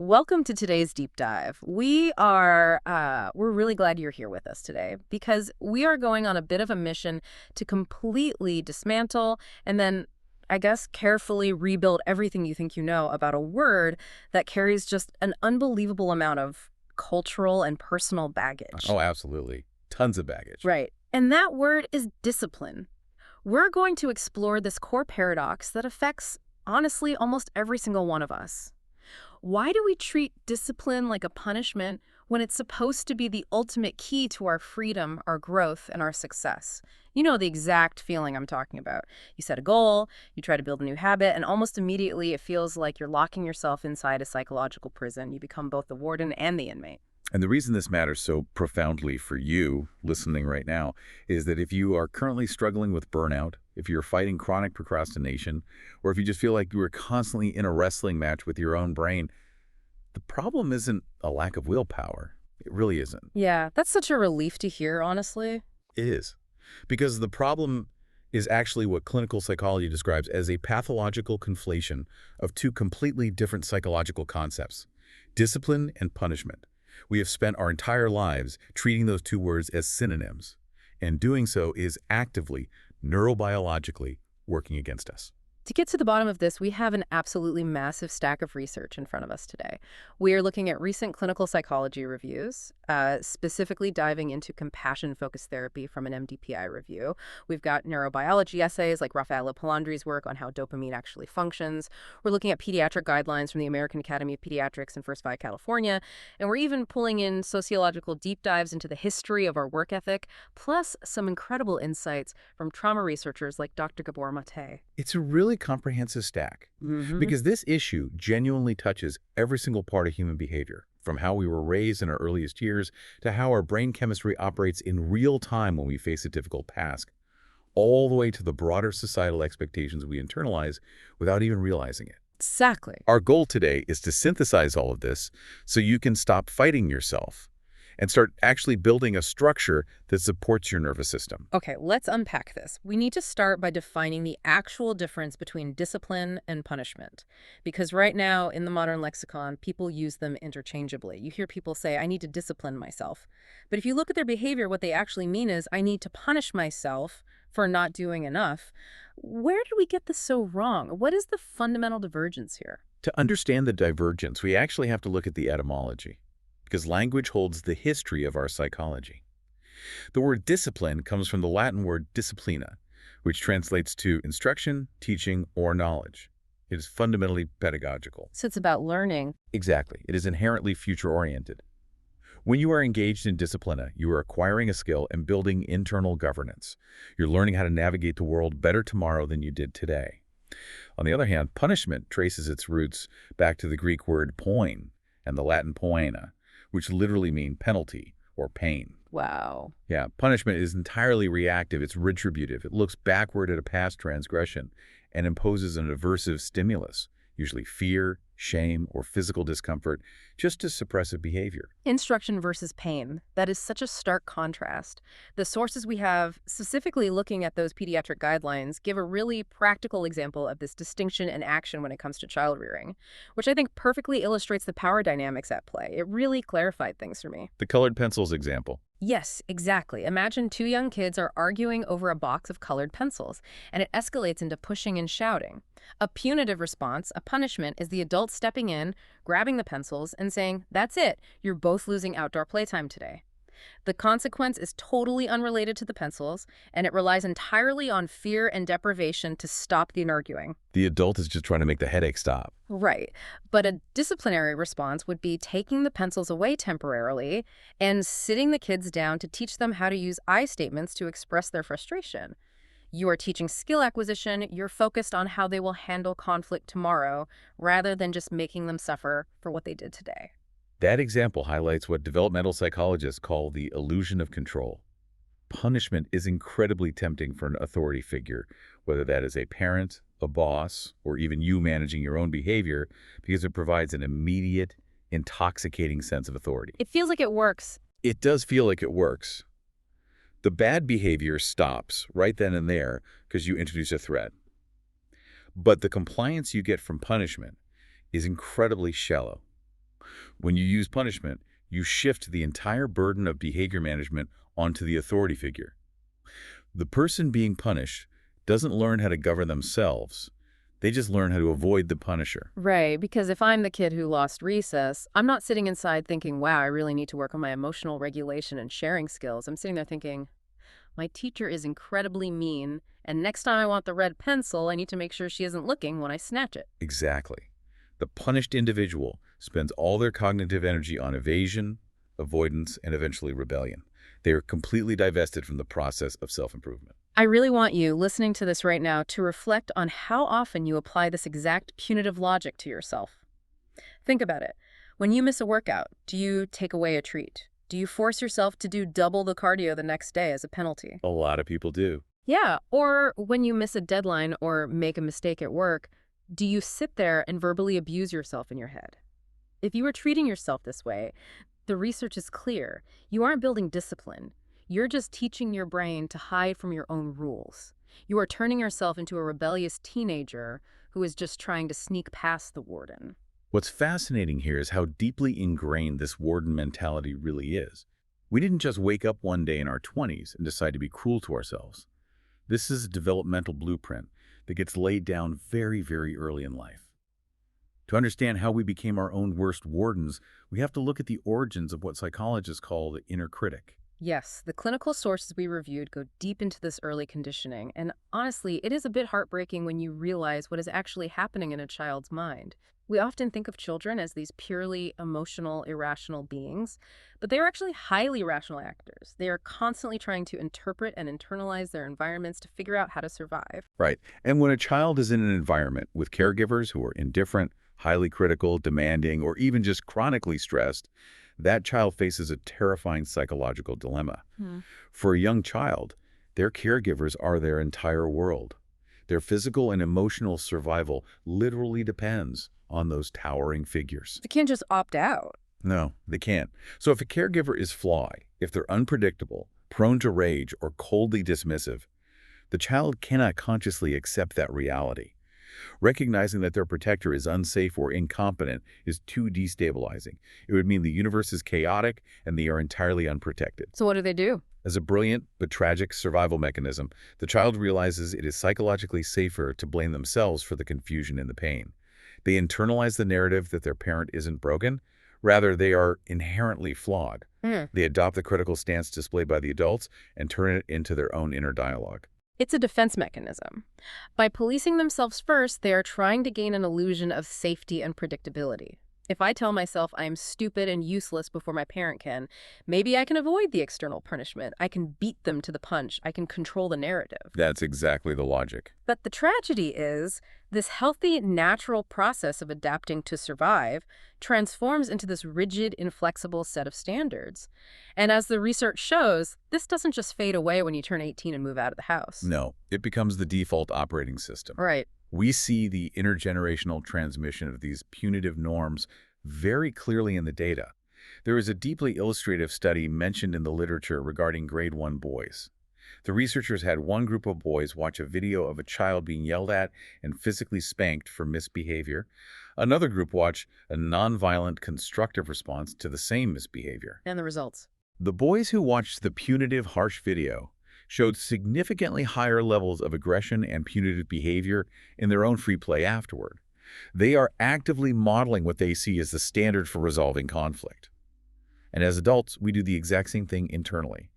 Welcome to today's deep dive. We're really glad you're here with us today because we are going on a bit of a mission to completely dismantle and then, I guess, carefully rebuild everything you think you know about a word that carries just an unbelievable amount of cultural and personal baggage. Oh, absolutely. Tons of baggage. Right. And that word is discipline. We're going to explore this core paradox that affects, honestly, almost every single one of us. Why do we treat discipline like a punishment when it's supposed to be the ultimate key to our freedom, our growth, and our success? You know the exact feeling I'm talking about. You set a goal, you try to build a new habit, and almost immediately it feels like you're locking yourself inside a psychological prison. You become both the warden and the inmate. And the reason this matters so profoundly for you listening right now is that if you are currently struggling with burnout, if you're fighting chronic procrastination, or if you just feel like you are constantly in a wrestling match with your own brain, the problem isn't a lack of willpower. It really isn't. Yeah, that's such a relief to hear, honestly. It is. Because the problem is actually what clinical psychology describes as a pathological conflation of two completely different psychological concepts: discipline and punishment. We have spent our entire lives treating those two words as synonyms, and doing so is actively, neurobiologically, working against us. To get to the bottom of this, we have an absolutely massive stack of research in front of us today. We are looking at recent clinical psychology reviews, specifically diving into compassion-focused therapy from an MDPI review. We've got neurobiology essays like Raffaello Palandri's work on how dopamine actually functions. We're looking at pediatric guidelines from the American Academy of Pediatrics in First Five, California. And we're even pulling in sociological deep dives into the history of our work ethic, plus some incredible insights from trauma researchers like Dr. Gabor Mate. It's a really comprehensive stack because this issue genuinely touches every single part of human behavior, from how we were raised in our earliest years to how our brain chemistry operates in real time when we face a difficult task, all the way to the broader societal expectations we internalize without even realizing it. Exactly. Our goal today is to synthesize all of this so you can stop fighting yourself and start actually building a structure that supports your nervous system. Okay, let's unpack this. We need to start by defining the actual difference between discipline and punishment. Because right now, in the modern lexicon, people use them interchangeably. You hear people say, I need to discipline myself. But if you look at their behavior, what they actually mean is, I need to punish myself for not doing enough. Where did we get this so wrong? What is the fundamental divergence here? To understand the divergence, we actually have to look at the etymology, because language holds the history of our psychology. The word discipline comes from the Latin word disciplina, which translates to instruction, teaching, or knowledge. It is fundamentally pedagogical. So it's about learning. Exactly. It is inherently future-oriented. When you are engaged in disciplina, you are acquiring a skill and building internal governance. You're learning how to navigate the world better tomorrow than you did today. On the other hand, punishment traces its roots back to the Greek word poin and the Latin poena, which literally mean penalty or pain. Wow. Yeah, punishment is entirely reactive. It's retributive. It looks backward at a past transgression and imposes an aversive stimulus, usually fear, shame, or physical discomfort, just to suppress a behavior. Instruction versus pain. That is such a stark contrast. The sources we have, specifically looking at those pediatric guidelines, give a really practical example of this distinction in action when it comes to child rearing, which I think perfectly illustrates the power dynamics at play. It really clarified things for me. The colored pencils example. Yes, exactly. Imagine two young kids are arguing over a box of colored pencils, and it escalates into pushing and shouting. A punitive response, a punishment, is the adult stepping in, grabbing the pencils, and saying, that's it, you're both losing outdoor playtime today. The consequence is totally unrelated to the pencils, and it relies entirely on fear and deprivation to stop the arguing. The adult is just trying to make the headache stop. Right. But a disciplinary response would be taking the pencils away temporarily and sitting the kids down to teach them how to use I statements to express their frustration. You are teaching skill acquisition, you're focused on how they will handle conflict tomorrow, rather than just making them suffer for what they did today. That example highlights what developmental psychologists call the illusion of control. Punishment is incredibly tempting for an authority figure, whether that is a parent, a boss, or even you managing your own behavior, because it provides an immediate, intoxicating sense of authority. It feels like it works. It does feel like it works. The bad behavior stops right then and there because you introduce a threat. But the compliance you get from punishment is incredibly shallow. When you use punishment, you shift the entire burden of behavior management onto the authority figure. The person being punished doesn't learn how to govern themselves. They just learn how to avoid the punisher. Right, because if I'm the kid who lost recess, I'm not sitting inside thinking, wow, I really need to work on my emotional regulation and sharing skills. I'm sitting there thinking, my teacher is incredibly mean, and next time I want the red pencil, I need to make sure she isn't looking when I snatch it. Exactly. The punished individual spends all their cognitive energy on evasion, avoidance, and eventually rebellion. They are completely divested from the process of self-improvement. I really want you, listening to this right now, to reflect on how often you apply this exact punitive logic to yourself. Think about it. When you miss a workout, do you take away a treat? Do you force yourself to do double the cardio the next day as a penalty? A lot of people do. Yeah, or when you miss a deadline or make a mistake at work, do you sit there and verbally abuse yourself in your head? If you are treating yourself this way, the research is clear. You aren't building discipline. You're just teaching your brain to hide from your own rules. You are turning yourself into a rebellious teenager who is just trying to sneak past the warden. What's fascinating here is how deeply ingrained this warden mentality really is. We didn't just wake up one day in our 20s and decide to be cruel to ourselves. This is a developmental blueprint that gets laid down very, very early in life. To understand how we became our own worst wardens, we have to look at the origins of what psychologists call the inner critic. Yes, the clinical sources we reviewed go deep into this early conditioning, and honestly, it is a bit heartbreaking when you realize what is actually happening in a child's mind. We often think of children as these purely emotional, irrational beings, but they are actually highly rational actors. They are constantly trying to interpret and internalize their environments to figure out how to survive. Right. And when a child is in an environment with caregivers who are indifferent, highly critical, demanding, or even just chronically stressed, that child faces a terrifying psychological dilemma. For a young child, their caregivers are their entire world. Their physical and emotional survival literally depends on those towering figures. They can't just opt out. No, they can't. So if a caregiver is flawed, if they're unpredictable, prone to rage, or coldly dismissive, the child cannot consciously accept that reality. Recognizing that their protector is unsafe or incompetent is too destabilizing. It would mean the universe is chaotic and they are entirely unprotected. So what do they do? As a brilliant but tragic survival mechanism, the child realizes it is psychologically safer to blame themselves for the confusion and the pain. They internalize the narrative that their parent isn't broken. Rather, they are inherently flawed. They adopt the critical stance displayed by the adults and turn it into their own inner dialogue. It's a defense mechanism. By policing themselves first, they are trying to gain an illusion of safety and predictability. If I tell myself I am stupid and useless before my parent can, maybe I can avoid the external punishment. I can beat them to the punch. I can control the narrative. That's exactly the logic. But the tragedy is, this healthy, natural process of adapting to survive transforms into this rigid, inflexible set of standards. And as the research shows, this doesn't just fade away when you turn 18 and move out of the house. No, it becomes the default operating system. Right. We see the intergenerational transmission of these punitive norms very clearly in the data. There is a deeply illustrative study mentioned in the literature regarding grade 1 boys. The researchers had one group of boys watch a video of a child being yelled at and physically spanked for misbehavior. Another group watched a nonviolent, constructive response to the same misbehavior. And the results? The boys who watched the punitive, harsh video showed significantly higher levels of aggression and punitive behavior in their own free play afterward. They are actively modeling what they see as the standard for resolving conflict. And as adults, we do the exact same thing internally.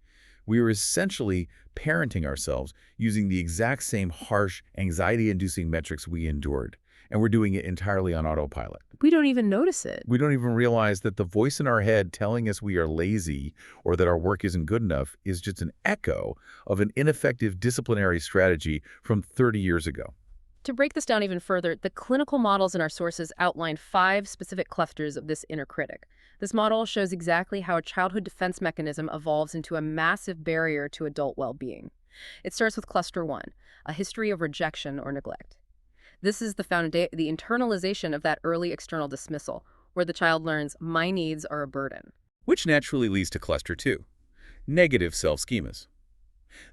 We are essentially parenting ourselves using the exact same harsh, anxiety-inducing metrics we endured, and we're doing it entirely on autopilot. We don't even notice it. We don't even realize that the voice in our head telling us we are lazy or that our work isn't good enough is just an echo of an ineffective disciplinary strategy from 30 years ago. To break this down even further, the clinical models in our sources outline 5 specific clusters of this inner critic. This model shows exactly how a childhood defense mechanism evolves into a massive barrier to adult well-being. It starts with cluster 1, a history of rejection or neglect. This is the internalization of that early external dismissal, where the child learns, my needs are a burden. Which naturally leads to cluster 2, negative self-schemas.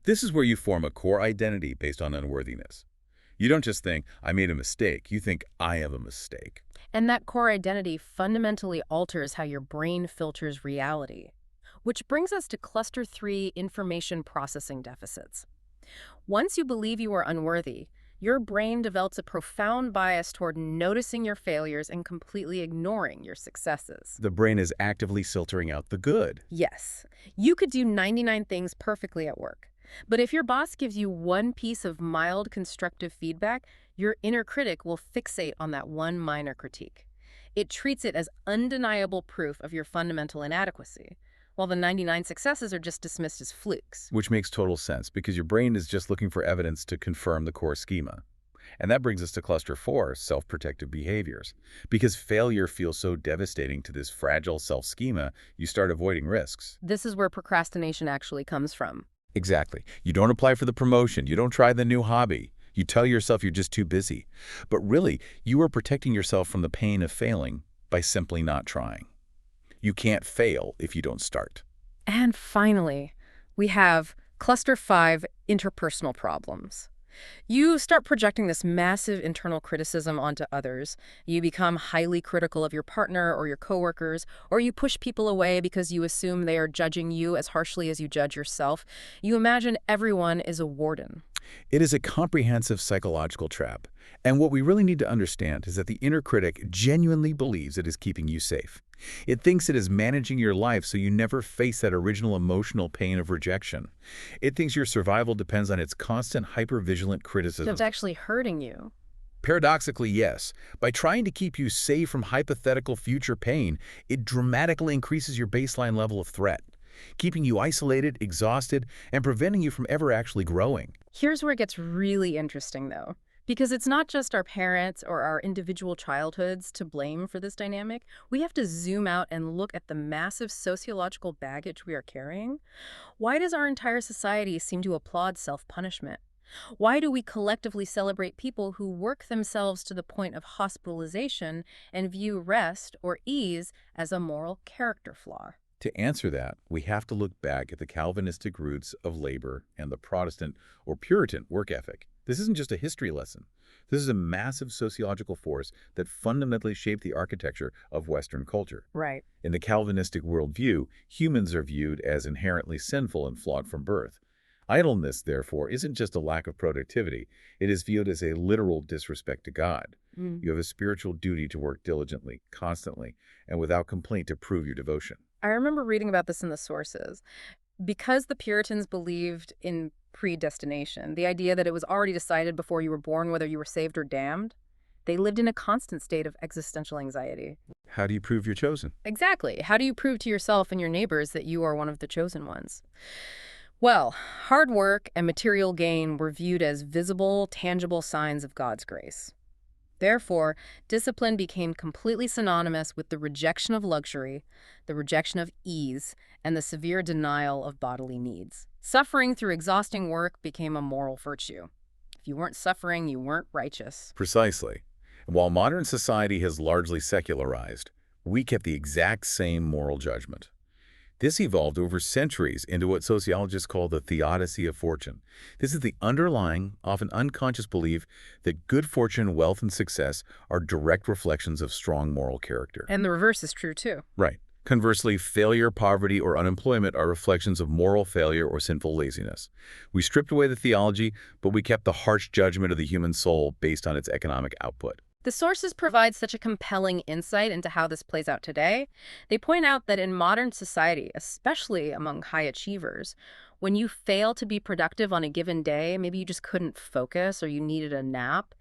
This is where you form a core identity based on unworthiness. You don't just think, I made a mistake. You think, I have a mistake. And that core identity fundamentally alters how your brain filters reality. Which brings us to cluster 3 information processing deficits. Once you believe you are unworthy, your brain develops a profound bias toward noticing your failures and completely ignoring your successes. The brain is actively filtering out the good. Yes, you could do 99 things perfectly at work. But if your boss gives you one piece of mild constructive feedback, your inner critic will fixate on that one minor critique. It treats it as undeniable proof of your fundamental inadequacy, while the 99 successes are just dismissed as flukes. Which makes total sense because your brain is just looking for evidence to confirm the core schema. And that brings us to cluster 4, self-protective behaviors. Because failure feels so devastating to this fragile self-schema, you start avoiding risks. This is where procrastination actually comes from. Exactly. You don't apply for the promotion. You don't try the new hobby. You tell yourself you're just too busy. But really, you are protecting yourself from the pain of failing by simply not trying. You can't fail if you don't start. And finally, we have cluster 5, interpersonal problems. You start projecting this massive internal criticism onto others. You become highly critical of your partner or your coworkers, or you push people away because you assume they are judging you as harshly as you judge yourself. You imagine everyone is a warden. It is a comprehensive psychological trap. And what we really need to understand is that the inner critic genuinely believes it is keeping you safe. It thinks it is managing your life so you never face that original emotional pain of rejection. It thinks your survival depends on its constant hypervigilant criticism. It's actually hurting you. Paradoxically, yes. By trying to keep you safe from hypothetical future pain, it dramatically increases your baseline level of threat, keeping you isolated, exhausted, and preventing you from ever actually growing. Here's where it gets really interesting, though. Because it's not just our parents or our individual childhoods to blame for this dynamic. We have to zoom out and look at the massive sociological baggage we are carrying. Why does our entire society seem to applaud self-punishment? Why do we collectively celebrate people who work themselves to the point of hospitalization and view rest or ease as a moral character flaw? To answer that, we have to look back at the Calvinistic roots of labor and the Protestant or Puritan work ethic. This isn't just a history lesson. This is a massive sociological force that fundamentally shaped the architecture of Western culture. Right. In the Calvinistic worldview, humans are viewed as inherently sinful and flawed from birth. Idleness, therefore, isn't just a lack of productivity. It is viewed as a literal disrespect to God. You have a spiritual duty to work diligently, constantly, and without complaint to prove your devotion. I remember reading about this in the sources. Because the Puritans believed in predestination, the idea that it was already decided before you were born whether you were saved or damned, they lived in a constant state of existential anxiety. How do you prove you're chosen? Exactly. How do you prove to yourself and your neighbors that you are one of the chosen ones? Well, hard work and material gain were viewed as visible, tangible signs of God's grace. Therefore, discipline became completely synonymous with the rejection of luxury, the rejection of ease, and the severe denial of bodily needs. Suffering through exhausting work became a moral virtue. If you weren't suffering, you weren't righteous. Precisely. And while modern society has largely secularized, we kept the exact same moral judgment. This evolved over centuries into what sociologists call the theodicy of fortune. This is the underlying, often unconscious belief that good fortune, wealth, and success are direct reflections of strong moral character. And the reverse is true, too. Right. Conversely, failure, poverty, or unemployment are reflections of moral failure or sinful laziness. We stripped away the theology, but we kept the harsh judgment of the human soul based on its economic output. The sources provide such a compelling insight into how this plays out today. They point out that in modern society, especially among high achievers, when you fail to be productive on a given day, maybe you just couldn't focus or you needed a nap,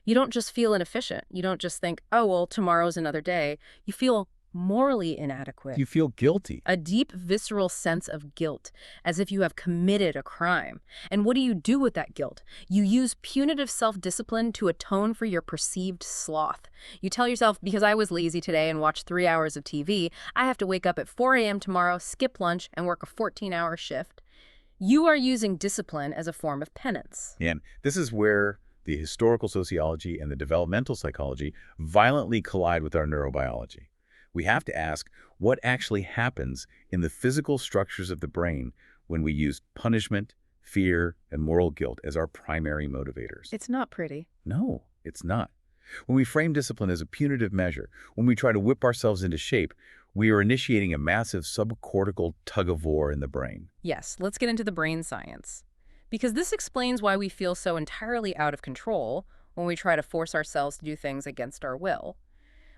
you don't just feel inefficient. You don't just think, oh, well, tomorrow's another day. You feel morally inadequate. You feel guilty. A deep, visceral sense of guilt, as if you have committed a crime. And what do you do with that guilt? You use punitive self-discipline to atone for your perceived sloth. You tell yourself, because I was lazy today and watched 3 hours of TV, I have to wake up at 4 a.m. tomorrow, skip lunch, and work a 14-hour shift. You are using discipline as a form of penance. And this is where the historical sociology and the developmental psychology violently collide with our neurobiology. We have to ask what actually happens in the physical structures of the brain when we use punishment, fear, and moral guilt as our primary motivators. It's not pretty. No, it's not. When we frame discipline as a punitive measure, when we try to whip ourselves into shape, we are initiating a massive subcortical tug-of-war in the brain. Yes, let's get into the brain science. Because this explains why we feel so entirely out of control when we try to force ourselves to do things against our will.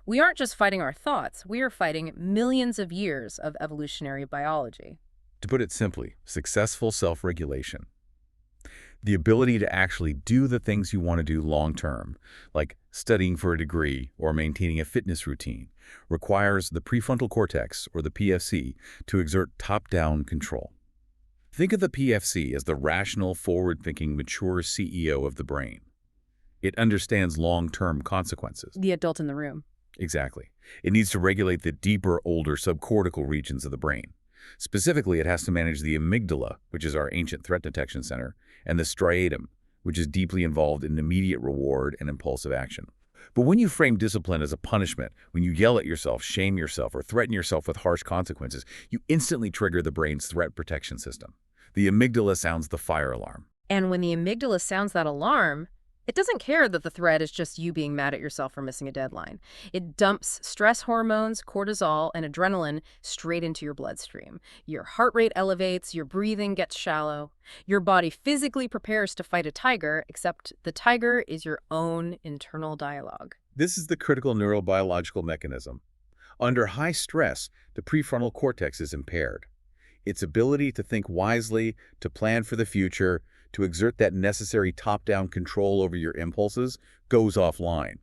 We aren't just fighting our thoughts, we are fighting millions of years of evolutionary biology. To put it simply, successful self-regulation. The ability to actually do the things you want to do long-term, like studying for a degree or maintaining a fitness routine, requires the prefrontal cortex, or the PFC, to exert top-down control. Think of the PFC as the rational, forward-thinking, mature CEO of the brain. It understands long-term consequences. The adult in the room. Exactly. It needs to regulate the deeper, older subcortical regions of the brain. Specifically, it has to manage the amygdala, which is our ancient threat detection center, and the striatum, which is deeply involved in immediate reward and impulsive action. But when you frame discipline as a punishment, when you yell at yourself, shame yourself, or threaten yourself with harsh consequences, you instantly trigger the brain's threat protection system. The amygdala sounds the fire alarm. And when the amygdala sounds that alarm, it doesn't care that the threat is just you being mad at yourself for missing a deadline. It dumps stress hormones, cortisol, and adrenaline straight into your bloodstream. Your heart rate elevates, your breathing gets shallow. Your body physically prepares to fight a tiger, except the tiger is your own internal dialogue. This is the critical neurobiological mechanism. Under high stress, the prefrontal cortex is impaired. Its ability to think wisely, to plan for the future, to exert that necessary top-down control over your impulses goes offline.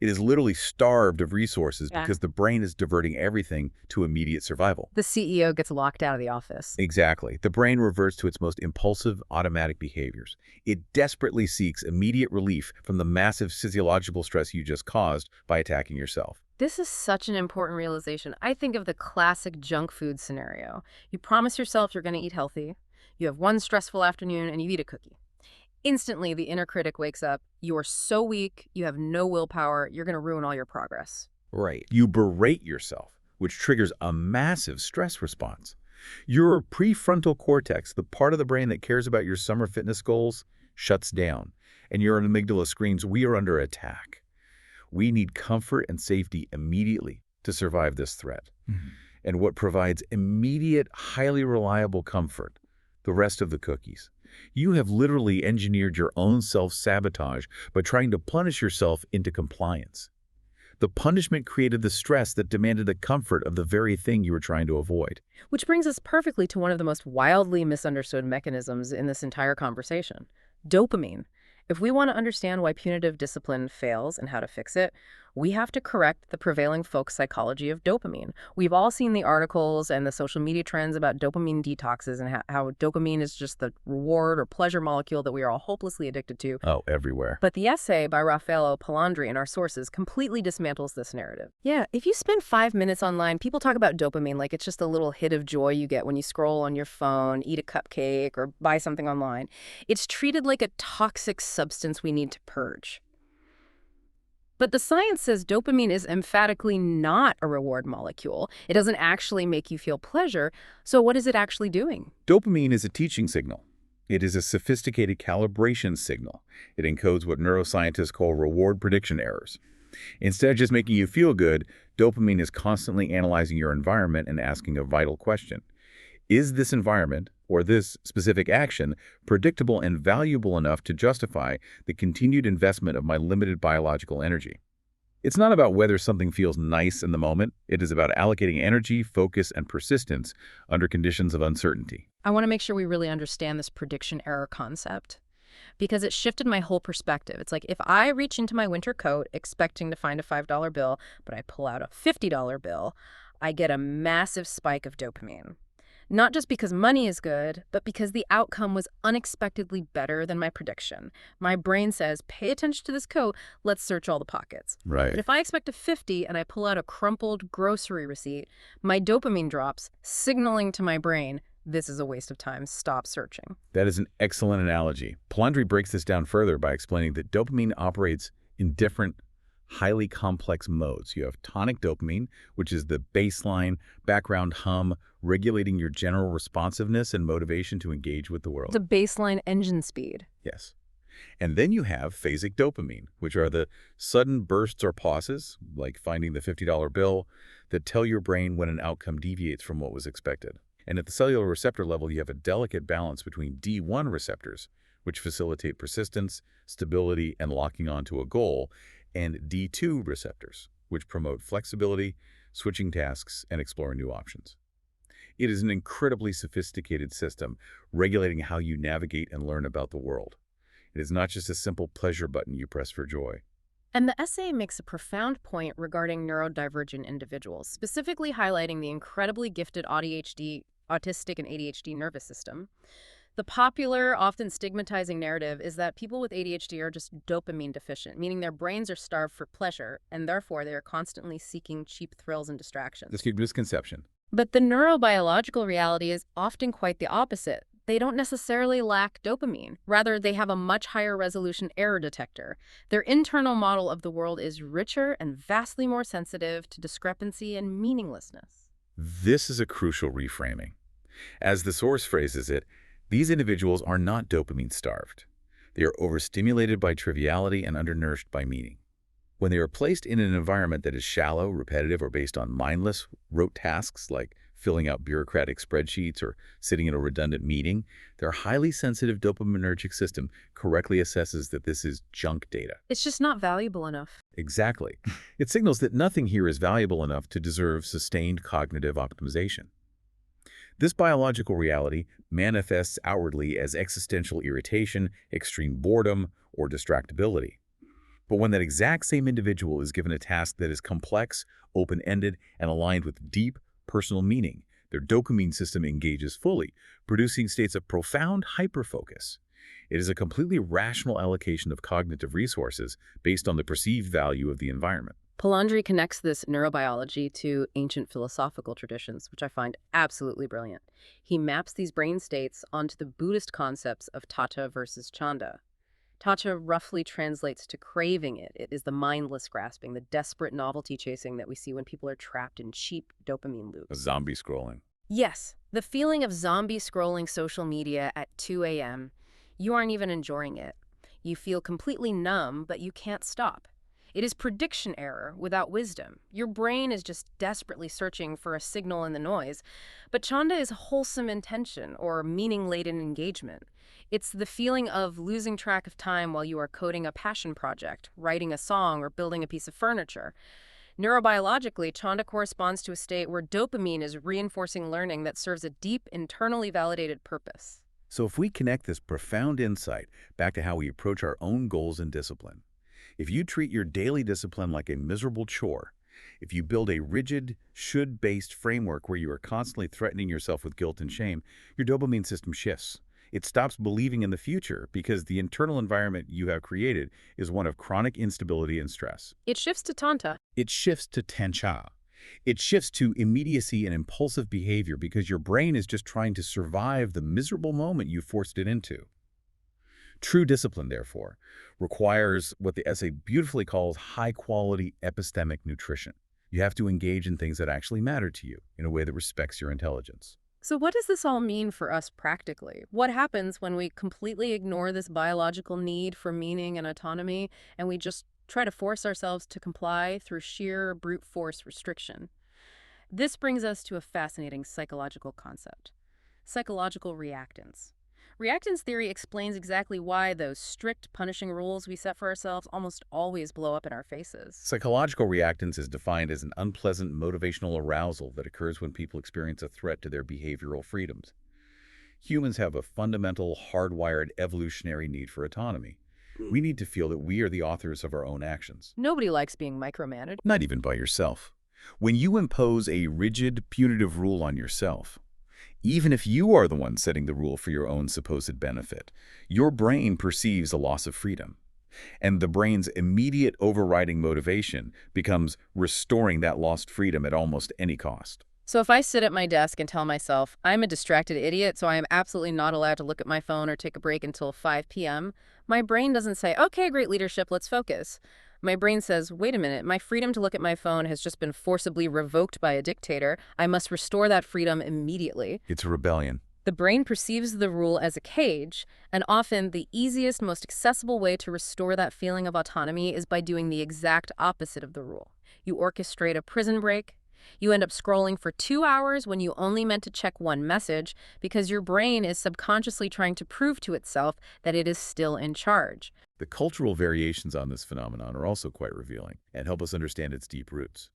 It is literally starved of resources because the brain is diverting everything to immediate survival. The CEO gets locked out of the office. Exactly. The brain reverts to its most impulsive, automatic behaviors. It desperately seeks immediate relief from the massive physiological stress you just caused by attacking yourself. This is such an important realization. I think of the classic junk food scenario. You promise yourself you're going to eat healthy. You have one stressful afternoon and you eat a cookie. Instantly, the inner critic wakes up. You are so weak, you have no willpower, you're going to ruin all your progress. Right. You berate yourself, which triggers a massive stress response. Your prefrontal cortex, the part of the brain that cares about your summer fitness goals, shuts down, and your amygdala screams, "We are under attack." We need comfort and safety immediately to survive this threat. And what provides immediate, highly reliable comfort? The rest of the cookies. You have literally engineered your own self-sabotage by trying to punish yourself into compliance. The punishment created the stress that demanded the comfort of the very thing you were trying to avoid. Which brings us perfectly to one of the most wildly misunderstood mechanisms in this entire conversation: dopamine. If we want to understand why punitive discipline fails and how to fix it, we have to correct the prevailing folk psychology of dopamine. We've all seen the articles and the social media trends about dopamine detoxes and how dopamine is just the reward or pleasure molecule that we are all hopelessly addicted to. Oh, everywhere. But the essay by Raffaello Palandri in our sources completely dismantles this narrative. Yeah, if you spend 5 minutes online, people talk about dopamine like it's just a little hit of joy you get when you scroll on your phone, eat a cupcake, or buy something online. It's treated like a toxic substance we need to purge. But the science says dopamine is emphatically not a reward molecule. It doesn't actually make you feel pleasure. So what is it actually doing? Dopamine is a teaching signal. It is a sophisticated calibration signal. It encodes what neuroscientists call reward prediction errors. Instead of just making you feel good, dopamine is constantly analyzing your environment and asking a vital question. Is this environment, or this specific action, predictable and valuable enough to justify the continued investment of my limited biological energy? It's not about whether something feels nice in the moment. It is about allocating energy, focus, and persistence under conditions of uncertainty. I want to make sure we really understand this prediction error concept, because it shifted my whole perspective. It's like if I reach into my winter coat expecting to find a $5 bill, but I pull out a $50 bill, I get a massive spike of dopamine. Not just because money is good, but because the outcome was unexpectedly better than my prediction. My brain says, pay attention to this coat, let's search all the pockets. Right. But if I expect a 50 and I pull out a crumpled grocery receipt, my dopamine drops, signaling to my brain, this is a waste of time, stop searching. That is an excellent analogy. Palandri breaks this down further by explaining that dopamine operates in different highly complex modes. You have tonic dopamine, which is the baseline background hum, regulating your general responsiveness and motivation to engage with the The world. baseline engine speed. Yes. And then you have phasic dopamine, which are the sudden bursts or pauses, like finding the $50 bill, that tell your brain when an outcome deviates from what was expected. And at the cellular receptor level, you have a delicate balance between D1 receptors, which facilitate persistence, stability, and locking onto a goal, and D2 receptors, which promote flexibility, switching tasks, and exploring new options. It is an incredibly sophisticated system regulating how you navigate and learn about the world. It is not just a simple pleasure button you press for joy. And the essay makes a profound point regarding neurodivergent individuals, specifically highlighting the incredibly gifted autistic and ADHD nervous system. The popular, often stigmatizing narrative is that people with ADHD are just dopamine deficient, meaning their brains are starved for pleasure, and therefore they are constantly seeking cheap thrills and distractions. This is a misconception. But the neurobiological reality is often quite the opposite. They don't necessarily lack dopamine. Rather, they have a much higher resolution error detector. Their internal model of the world is richer and vastly more sensitive to discrepancy and meaninglessness. This is a crucial reframing. As the source phrases it, these individuals are not dopamine starved. They are overstimulated by triviality and undernourished by meaning. When they are placed in an environment that is shallow, repetitive, or based on mindless, rote tasks like filling out bureaucratic spreadsheets or sitting in a redundant meeting, their highly sensitive dopaminergic system correctly assesses that this is junk data. It's just not valuable enough. Exactly. It signals that nothing here is valuable enough to deserve sustained cognitive optimization. This biological reality manifests outwardly as existential irritation, extreme boredom, or distractibility. But when that exact same individual is given a task that is complex, open-ended, and aligned with deep personal meaning, their dopamine system engages fully, producing states of profound hyperfocus. It is a completely rational allocation of cognitive resources based on the perceived value of the environment. Palandri connects this neurobiology to ancient philosophical traditions, which I find absolutely brilliant. He maps these brain states onto the Buddhist concepts of tattva versus chanda. Tattva roughly translates to craving it. It is the mindless grasping, the desperate novelty chasing that we see when people are trapped in cheap dopamine loops. Zombie scrolling. Yes, the feeling of zombie scrolling social media at 2 a.m. You aren't even enjoying it. You feel completely numb, but you can't stop. It is prediction error without wisdom. Your brain is just desperately searching for a signal in the noise. But chanda is wholesome intention or meaning-laden engagement. It's the feeling of losing track of time while you are coding a passion project, writing a song, or building a piece of furniture. Neurobiologically, chanda corresponds to a state where dopamine is reinforcing learning that serves a deep, internally validated purpose. So if we connect this profound insight back to how we approach our own goals and discipline, if you treat your daily discipline like a miserable chore, if you build a rigid, should-based framework where you are constantly threatening yourself with guilt and shame, your dopamine system shifts. It stops believing in the future because the internal environment you have created is one of chronic instability and stress. It shifts to tanta. It shifts to tancha. It shifts to immediacy and impulsive behavior because your brain is just trying to survive the miserable moment you forced it into. True discipline, therefore, requires what the essay beautifully calls high-quality epistemic nutrition. You have to engage in things that actually matter to you in a way that respects your intelligence. So what does this all mean for us practically? What happens when we completely ignore this biological need for meaning and autonomy, and we just try to force ourselves to comply through sheer brute force restriction? This brings us to a fascinating psychological concept: psychological reactance. Reactance theory explains exactly why those strict punishing rules we set for ourselves almost always blow up in our faces. Psychological reactance is defined as an unpleasant motivational arousal that occurs when people experience a threat to their behavioral freedoms. Humans have a fundamental, hardwired evolutionary need for autonomy. We need to feel that we are the authors of our own actions. Nobody likes being micromanaged. Not even by yourself. When you impose a rigid, punitive rule on yourself, even if you are the one setting the rule for your own supposed benefit, your brain perceives a loss of freedom. And the brain's immediate overriding motivation becomes restoring that lost freedom at almost any cost. So if I sit at my desk and tell myself, I'm a distracted idiot, so I am absolutely not allowed to look at my phone or take a break until 5 p.m., my brain doesn't say, okay, great leadership, let's focus. My brain says, wait a minute, my freedom to look at my phone has just been forcibly revoked by a dictator. I must restore that freedom immediately. It's a rebellion. The brain perceives the rule as a cage, and often the easiest, most accessible way to restore that feeling of autonomy is by doing the exact opposite of the rule. You orchestrate a prison break. You end up scrolling for 2 hours when you only meant to check one message because your brain is subconsciously trying to prove to itself that it is still in charge. The cultural variations on this phenomenon are also quite revealing and help us understand its deep roots.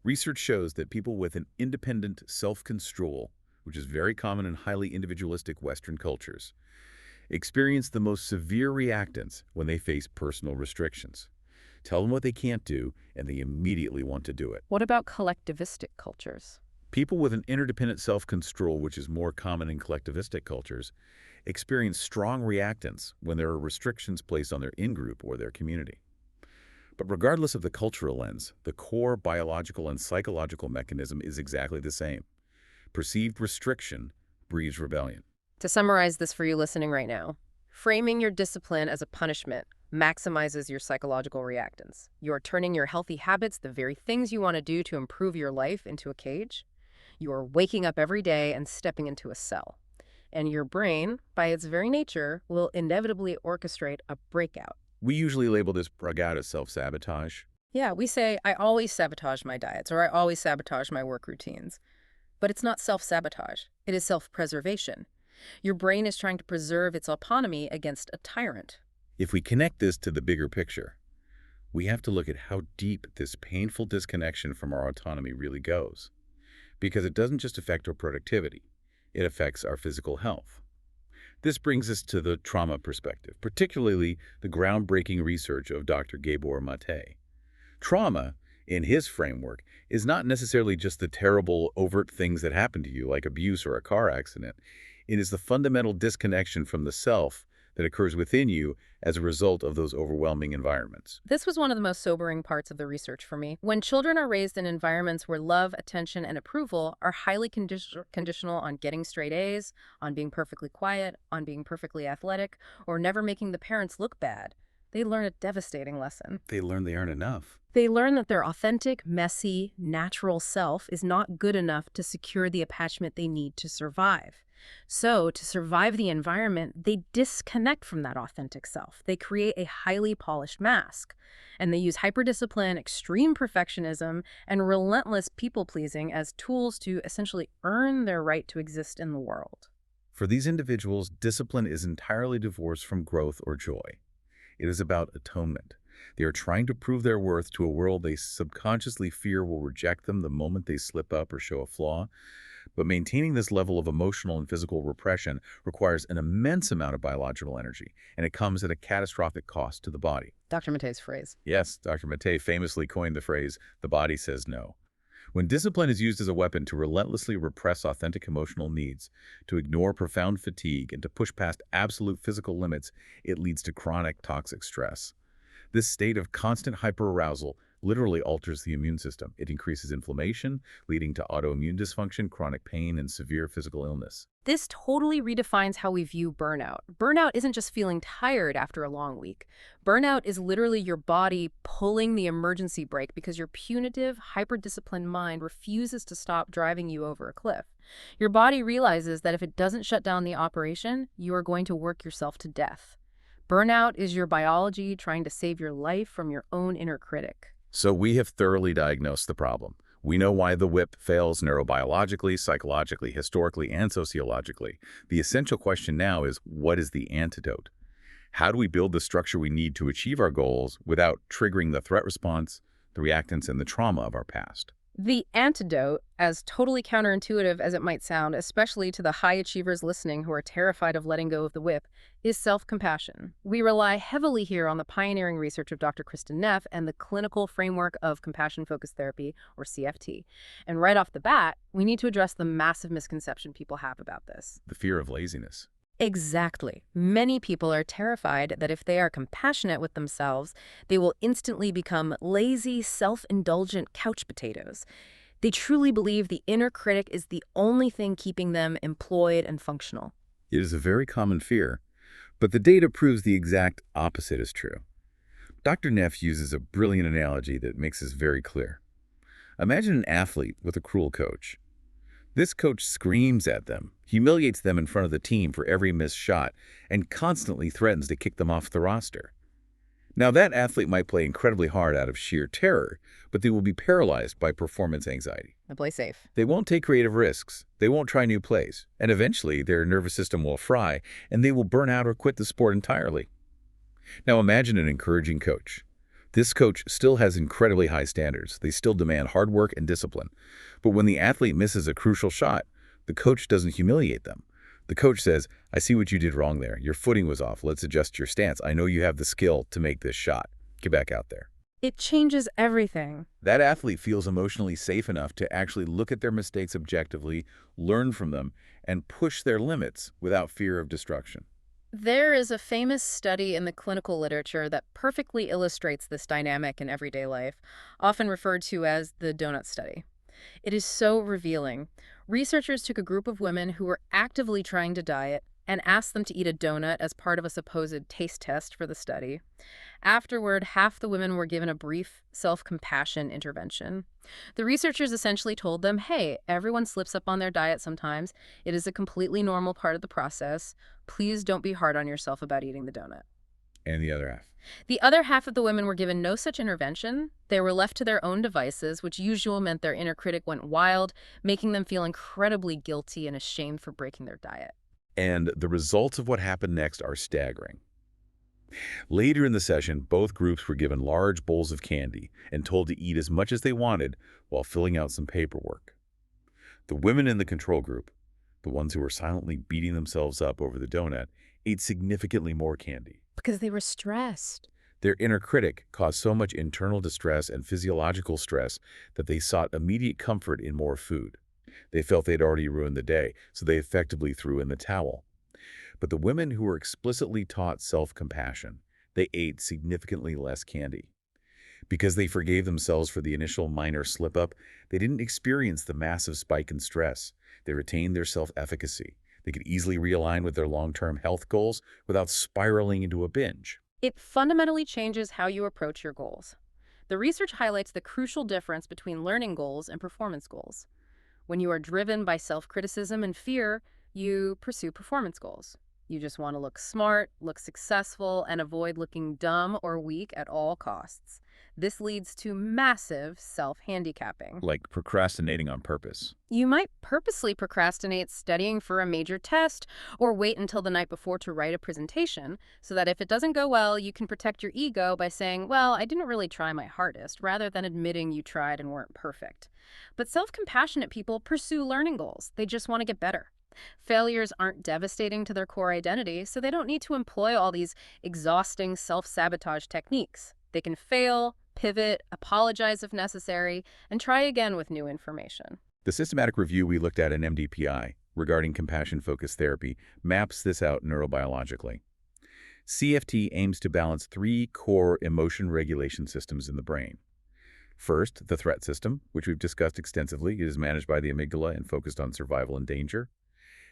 Research shows that people with an independent self-control, which is very common in highly individualistic Western cultures, experience the most severe reactance when they face personal restrictions. Tell them what they can't do, and they immediately want to do it. What about collectivistic cultures? People with an interdependent self-control, which is more common in collectivistic cultures, experience strong reactance when there are restrictions placed on their in-group or their community. But regardless of the cultural lens, the core biological and psychological mechanism is exactly the same. Perceived restriction breeds rebellion. To summarize this for you listening right now, framing your discipline as a punishment maximizes your psychological reactance. You're turning your healthy habits, the very things you want to do to improve your life, into a cage. You're waking up every day and stepping into a cell. And your brain, by its very nature, will inevitably orchestrate a breakout. We usually label this breakout as self-sabotage. Yeah, we say, I always sabotage my diets, or I always sabotage my work routines. But it's not self-sabotage. It is self-preservation. Your brain is trying to preserve its autonomy against a tyrant. If we connect this to the bigger picture, we have to look at how deep this painful disconnection from our autonomy really goes. Because it doesn't just affect our productivity, it affects our physical health. This brings us to the trauma perspective, particularly the groundbreaking research of Dr. Gabor Mate. Trauma, in his framework, is not necessarily just the terrible, overt things that happen to you, like abuse or a car accident. It is the fundamental disconnection from the self that occurs within you as a result of those overwhelming environments. This was one of the most sobering parts of the research for me. When children are raised in environments where love, attention, and approval are highly conditional on getting straight A's, on being perfectly quiet, on being perfectly athletic, or never making the parents look bad, they learn a devastating lesson. They learn they aren't enough. They learn that their authentic, messy, natural self is not good enough to secure the attachment they need to survive. So, to survive the environment, they disconnect from that authentic self. They create a highly polished mask. And they use hyperdiscipline, extreme perfectionism, and relentless people-pleasing as tools to essentially earn their right to exist in the world. For these individuals, discipline is entirely divorced from growth or joy. It is about atonement. They are trying to prove their worth to a world they subconsciously fear will reject them the moment they slip up or show a flaw. But maintaining this level of emotional and physical repression requires an immense amount of biological energy, and it comes at a catastrophic cost to the body. Dr. Mate's phrase. Yes, Dr. Mate famously coined the phrase, "the body says no." When discipline is used as a weapon to relentlessly repress authentic emotional needs, to ignore profound fatigue, and to push past absolute physical limits, it leads to chronic toxic stress. This state of constant hyperarousal literally alters the immune system. It increases inflammation, leading to autoimmune dysfunction, chronic pain, and severe physical illness. This totally redefines how we view burnout. Burnout isn't just feeling tired after a long week. Burnout is literally your body pulling the emergency brake because your punitive, hyper-disciplined mind refuses to stop driving you over a cliff. Your body realizes that if it doesn't shut down the operation, you are going to work yourself to death. Burnout is your biology trying to save your life from your own inner critic. So we have thoroughly diagnosed the problem. We know why the whip fails neurobiologically, psychologically, historically, and sociologically. The essential question now is, what is the antidote? How do we build the structure we need to achieve our goals without triggering the threat response, the reactance, and the trauma of our past? The antidote, as totally counterintuitive as it might sound, especially to the high achievers listening who are terrified of letting go of the whip, is self-compassion. We rely heavily here on the pioneering research of Dr. Kristen Neff and the clinical framework of compassion-focused therapy, or CFT. And right off the bat, we need to address the massive misconception people have about this. The fear of laziness. Exactly. Many people are terrified that if they are compassionate with themselves, they will instantly become lazy, self-indulgent couch potatoes. They truly believe the inner critic is the only thing keeping them employed and functional. It is a very common fear, but the data proves the exact opposite is true. Dr. Neff uses a brilliant analogy that makes this very clear. Imagine an athlete with a cruel coach. This coach screams at them, humiliates them in front of the team for every missed shot, and constantly threatens to kick them off the roster. Now, that athlete might play incredibly hard out of sheer terror, but they will be paralyzed by performance anxiety. I play safe. They won't take creative risks, they won't try new plays, and eventually their nervous system will fry, and they will burn out or quit the sport entirely. Now imagine an encouraging coach. This coach still has incredibly high standards. They still demand hard work and discipline. But when the athlete misses a crucial shot, the coach doesn't humiliate them. The coach says, "I see what you did wrong there. Your footing was off. Let's adjust your stance. I know you have the skill to make this shot. Get back out there." It changes everything. That athlete feels emotionally safe enough to actually look at their mistakes objectively, learn from them, and push their limits without fear of destruction. There is a famous study in the clinical literature that perfectly illustrates this dynamic in everyday life, often referred to as the donut study. It is so revealing. Researchers took a group of women who were actively trying to diet and asked them to eat a donut as part of a supposed taste test for the study. Afterward, half the women were given a brief self-compassion intervention. The researchers essentially told them, hey, everyone slips up on their diet sometimes. It is a completely normal part of the process. Please don't be hard on yourself about eating the donut. And the other half. The other half of the women were given no such intervention. They were left to their own devices, which usually meant their inner critic went wild, making them feel incredibly guilty and ashamed for breaking their diet. And the results of what happened next are staggering. Later in the session, both groups were given large bowls of candy and told to eat as much as they wanted while filling out some paperwork. The women in the control group, the ones who were silently beating themselves up over the donut, ate significantly more candy. Because they were stressed. Their inner critic caused so much internal distress and physiological stress that they sought immediate comfort in more food. They felt they'd already ruined the day, so they effectively threw in the towel. But the women who were explicitly taught self-compassion, they ate significantly less candy. Because they forgave themselves for the initial minor slip-up, they didn't experience the massive spike in stress. They retained their self-efficacy. They could easily realign with their long-term health goals without spiraling into a binge. It fundamentally changes how you approach your goals. The research highlights the crucial difference between learning goals and performance goals. When you are driven by self-criticism and fear, you pursue performance goals. You just want to look smart, look successful, and avoid looking dumb or weak at all costs. This leads to massive self-handicapping. Like procrastinating on purpose. You might purposely procrastinate studying for a major test or wait until the night before to write a presentation so that if it doesn't go well, you can protect your ego by saying, well, I didn't really try my hardest, rather than admitting you tried and weren't perfect. But self-compassionate people pursue learning goals. They just want to get better. Failures aren't devastating to their core identity, so they don't need to employ all these exhausting self-sabotage techniques. They can fail, pivot, apologize if necessary, and try again with new information. The systematic review we looked at in MDPI regarding compassion-focused therapy maps this out neurobiologically. CFT aims to balance three core emotion regulation systems in the brain. First, the threat system, which we've discussed extensively, is managed by the amygdala and focused on survival and danger.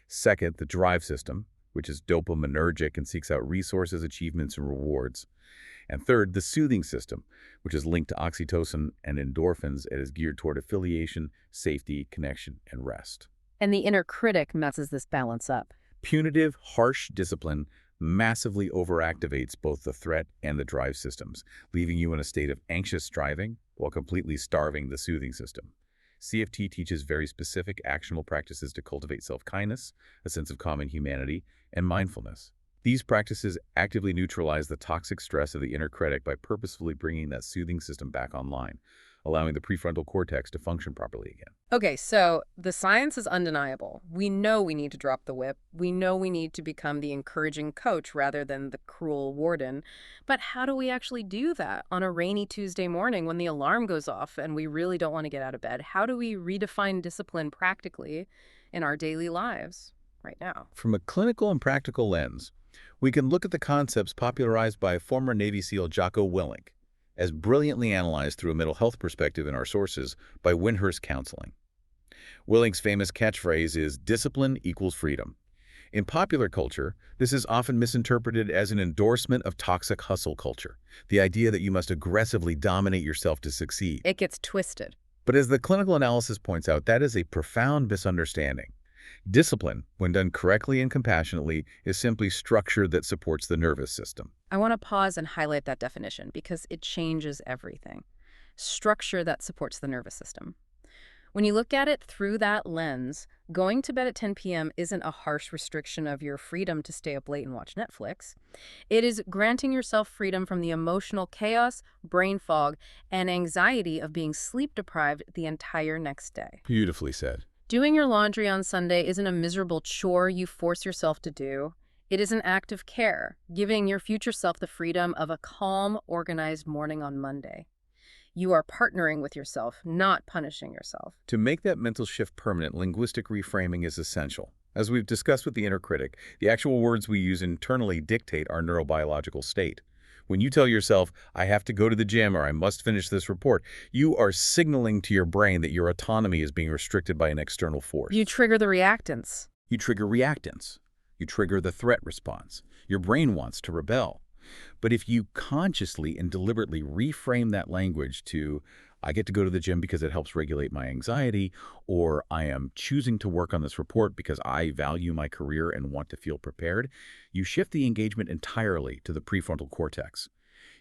Second, the drive system, which is dopaminergic and seeks out resources, achievements, and rewards. And third, the soothing system, which is linked to oxytocin and endorphins and is geared toward affiliation, safety, connection, and rest. And the inner critic messes this balance up. Punitive, harsh discipline massively overactivates both the threat and the drive systems, leaving you in a state of anxious striving while completely starving the soothing system. CFT teaches very specific actionable practices to cultivate self-kindness, a sense of common humanity, and mindfulness. These practices actively neutralize the toxic stress of the inner critic by purposefully bringing that soothing system back online, allowing the prefrontal cortex to function properly again. Okay, so the science is undeniable. We know we need to drop the whip. We know we need to become the encouraging coach rather than the cruel warden. But how do we actually do that on a rainy Tuesday morning when the alarm goes off and we really don't want to get out of bed? How do we redefine discipline practically in our daily lives right now? From a clinical and practical lens, we can look at the concepts popularized by former Navy SEAL Jocko Willink, as brilliantly analyzed through a mental health perspective in our sources by Windhurst Counseling. Willink's famous catchphrase is, "Discipline equals freedom." In popular culture, this is often misinterpreted as an endorsement of toxic hustle culture, the idea that you must aggressively dominate yourself to succeed. It gets twisted. But as the clinical analysis points out, that is a profound misunderstanding. Discipline, when done correctly and compassionately, is simply structure that supports the nervous system. I want to pause and highlight that definition because it changes everything. Structure that supports the nervous system. When you look at it through that lens, going to bed at 10 p.m. isn't a harsh restriction of your freedom to stay up late and watch Netflix. It is granting yourself freedom from the emotional chaos, brain fog, and anxiety of being sleep deprived the entire next day. Beautifully said. Doing your laundry on Sunday isn't a miserable chore you force yourself to do. It is an act of care, giving your future self the freedom of a calm, organized morning on Monday. You are partnering with yourself, not punishing yourself. To make that mental shift permanent, linguistic reframing is essential. As we've discussed with the inner critic, the actual words we use internally dictate our neurobiological state. When you tell yourself, I have to go to the gym or I must finish this report, you are signaling to your brain that your autonomy is being restricted by an external force. You trigger the reactance. You trigger reactance. You trigger the threat response. Your brain wants to rebel. But if you consciously and deliberately reframe that language to, I get to go to the gym because it helps regulate my anxiety, or I am choosing to work on this report because I value my career and want to feel prepared, you shift the engagement entirely to the prefrontal cortex.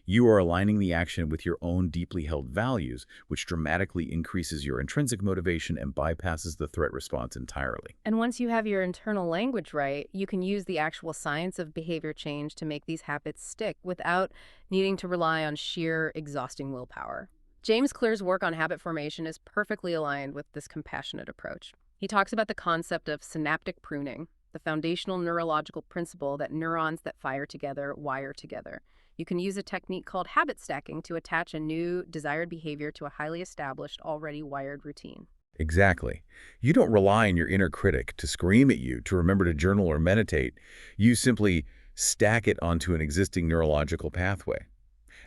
You are aligning the action with your own deeply held values, which dramatically increases your intrinsic motivation and bypasses the threat response entirely. And once you have your internal language right, you can use the actual science of behavior change to make these habits stick without needing to rely on sheer, exhausting willpower. James Clear's work on habit formation is perfectly aligned with this compassionate approach. He talks about the concept of synaptic pruning, the foundational neurological principle that neurons that fire together wire together. You can use a technique called habit stacking to attach a new desired behavior to a highly established, already wired routine. Exactly. You don't rely on your inner critic to scream at you to remember to journal or meditate. You simply stack it onto an existing neurological pathway.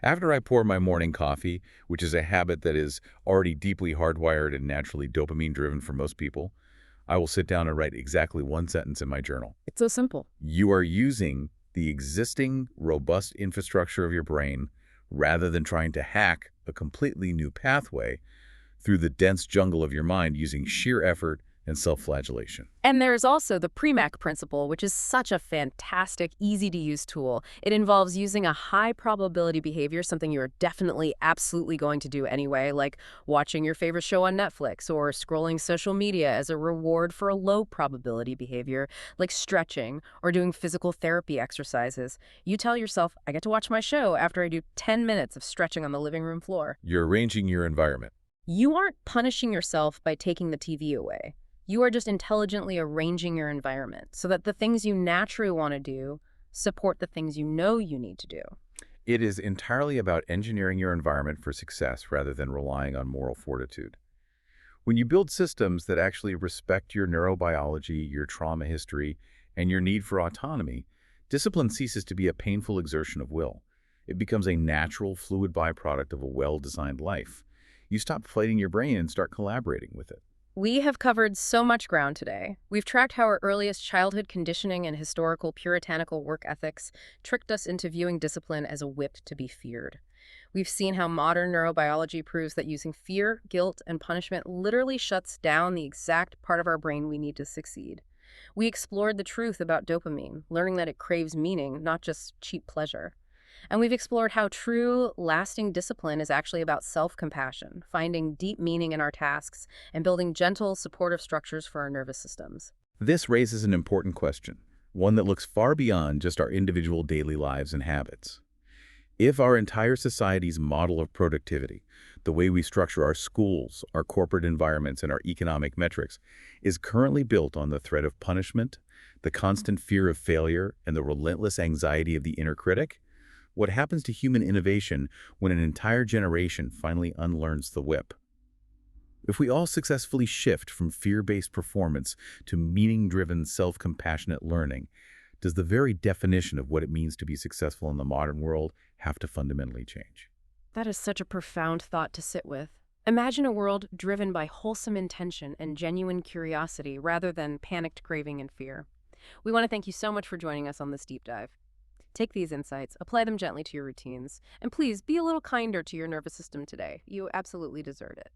After I pour my morning coffee, which is a habit that is already deeply hardwired and naturally dopamine-driven for most people, I will sit down and write exactly one sentence in my journal. It's so simple. You are using the existing robust infrastructure of your brain rather than trying to hack a completely new pathway through the dense jungle of your mind using sheer effort and self-flagellation. And there's also the PREMAC principle, which is such a fantastic, easy-to-use tool. It involves using a high-probability behavior, something you're definitely, absolutely going to do anyway, like watching your favorite show on Netflix or scrolling social media as a reward for a low-probability behavior, like stretching or doing physical therapy exercises. You tell yourself, I get to watch my show after I do 10 minutes of stretching on the living room floor. You're arranging your environment. You aren't punishing yourself by taking the TV away. You are just intelligently arranging your environment so that the things you naturally want to do support the things you know you need to do. It is entirely about engineering your environment for success rather than relying on moral fortitude. When you build systems that actually respect your neurobiology, your trauma history, and your need for autonomy, discipline ceases to be a painful exertion of will. It becomes a natural, fluid byproduct of a well-designed life. You stop fighting your brain and start collaborating with it. We have covered so much ground today. We've tracked how our earliest childhood conditioning and historical puritanical work ethics tricked us into viewing discipline as a whip to be feared. We've seen how modern neurobiology proves that using fear, guilt, and punishment literally shuts down the exact part of our brain we need to succeed. We explored the truth about dopamine, learning that it craves meaning, not just cheap pleasure. And we've explored how true, lasting discipline is actually about self-compassion, finding deep meaning in our tasks, and building gentle, supportive structures for our nervous systems. This raises an important question, one that looks far beyond just our individual daily lives and habits. If our entire society's model of productivity, the way we structure our schools, our corporate environments, and our economic metrics, is currently built on the threat of punishment, the constant fear of failure, and the relentless anxiety of the inner critic, what happens to human innovation when an entire generation finally unlearns the whip? If we all successfully shift from fear-based performance to meaning-driven, self-compassionate learning, does the very definition of what it means to be successful in the modern world have to fundamentally change? That is such a profound thought to sit with. Imagine a world driven by wholesome intention and genuine curiosity rather than panicked craving and fear. We want to thank you so much for joining us on this deep dive. Take these insights, apply them gently to your routines, and please be a little kinder to your nervous system today. You absolutely deserve it.